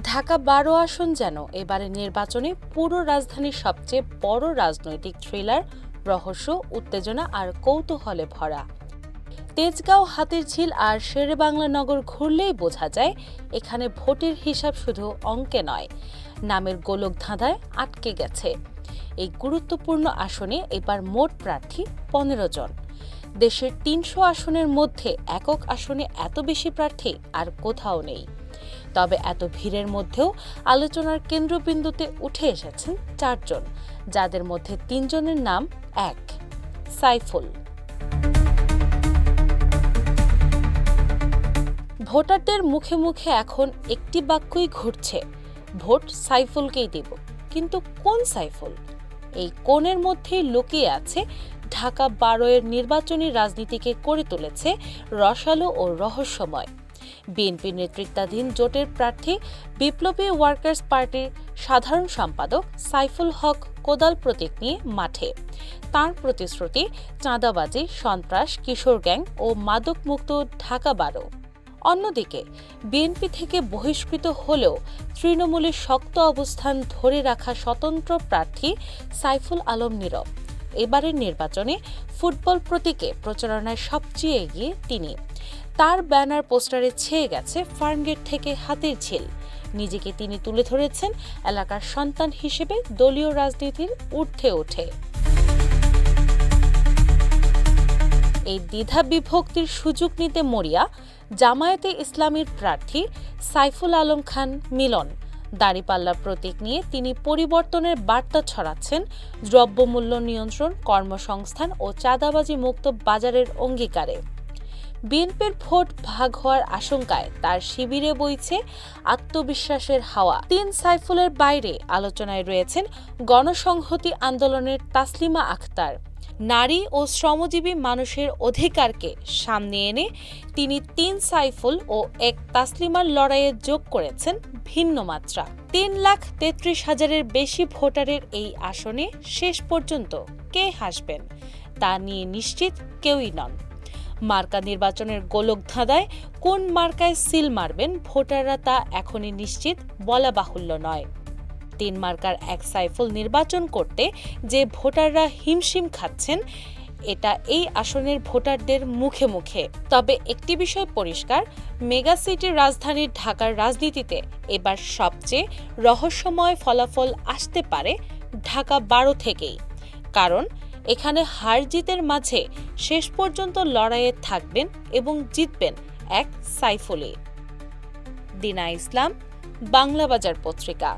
ঢাকা-১২ আসন যেন এবারের নির্বাচনে পুরো রাজধানীর সবচেয়ে বড় রাজনৈতিক থ্রিলার, রহস্য, উত্তেজনা আর কৌতূহলে ভরা। তেজগাঁও, হাতিরঝিল আর শেরেবাংলা নগর ঘুরলেই বোঝা যায় এখানে ভোটের হিসাব শুধু অঙ্কে নয়, নামের গোলকধাঁধায় আটকে গেছে। এই গুরুত্বপূর্ণ আসনে এবার মোট প্রার্থী ১৫ জন। দেশের ৩০০ আসনের মধ্যে একক আসনে এত বেশি প্রার্থী আর কোথাও নেই। তবে এত ভিড়ের মধ্যেও আলোচনার কেন্দ্রবিন্দুতে উঠে এসেছেন ৪ জন, যাদের মধ্যে ৩ জনের নাম এক, সাইফুল। ভোটারদের মুখে মুখে এখন একটি বাক্যই ঘুরছে, ভোট সাইফুলকেই দেব। কিন্তু কোন সাইফুল? এই কোণের মধ্যেই লুকিয়ে আছে ঢাকা-১২ এর নির্বাচনী রাজনীতিকে করে তুলেছে রসালো ও রহস্যময়। বিএনপি নেতৃত্বাধীন জোটের প্রার্থী বিপ্লবী ওয়ার্কার্স পার্টির সাধারণ সম্পাদক সাইফুল হক কোদাল প্রতীক নিয়ে মাঠে। তাঁর প্রতিশ্রুতি চাঁদাবাজি, সন্ত্রাস, কিশোর গ্যাং ও মাদকমুক্ত ঢাকা-১২। অন্যদিকে বিএনপি থেকে বহিষ্কৃত হলেও তৃণমূলের শক্ত অবস্থান ধরে রাখা স্বতন্ত্র প্রার্থী সাইফুল আলম নীরব। এবারের নির্বাচনে ফুটবল প্রতীকে প্রচারণায় সবচেয়ে এগিয়ে তিনি। তার ব্যানার পোস্টারে ছেয়ে গেছে ফার্মগেট থেকে হাতিরঝিল। নিজেকে তিনি তুলে ধরেছেন এলাকার সন্তান হিসেবে দলীয় রাজনীতির ঊর্ধ্বে ওঠে। এই দ্বিধা বিভক্তির সুযোগ নিতে মরিয়া জামায়াতে ইসলামীর প্রার্থী সাইফুল আলম খান মিলন। দাঁড়িপাল্লা প্রতীক নিয়ে তিনি পরিবর্তনের বার্তা ছড়াচ্ছেন দ্রব্যমূল্য নিয়ন্ত্রণ, কর্মসংস্থান ও চাঁদাবাজি মুক্ত বাজারের অঙ্গীকারে। বিএনপির ভোট ভাগ হওয়ার আশঙ্কায় তার শিবিরে বইছে আত্মবিশ্বাসের হাওয়া। সাইফুলের বাইরে আলোচনায় রয়েছেন গণসংহতি আন্দোলনের তাসলিমা আখতার। নারী ও শ্রমজীবী মানুষের অধিকারকে সামনে এনে তিনি সাইফুল ও এক তাসলিমার লড়াইয়ে যোগ করেছেন ভিন্ন মাত্রা। ৩,৩৩,০০০-এর বেশি ভোটারের এই আসনে শেষ পর্যন্ত কে হাসবেন তা নিয়ে নিশ্চিত কেউই নন। মার্কা নির্বাচনের গোলকধাঁধায় কোন মার্কায় সিল মারবেন ভোটাররা তা এখনই নিশ্চিত বলা বাহুল্য নয়। ৩ মার্কার এক সাইফুল নির্বাচন করতে যে ভোটাররা হিমশিম খাচ্ছেন, এটা এই আসনের ভোটারদের মুখে মুখে। তবে একটি বিষয় পরিষ্কার, মেগা সিটির রাজধানী ঢাকার রাজনীতিতে এবার সবচেয়ে রহস্যময় ফলাফল আসতে পারে ঢাকা-১২ থেকেই। কারণ এখানে হার জিতের মাঝে শেষ পর্যন্ত লড়াইয়ে থাকবেন এবং জিতবেন এক সাইফুলই। দিনা ইসলাম, বাংলা বাজার পত্রিকা।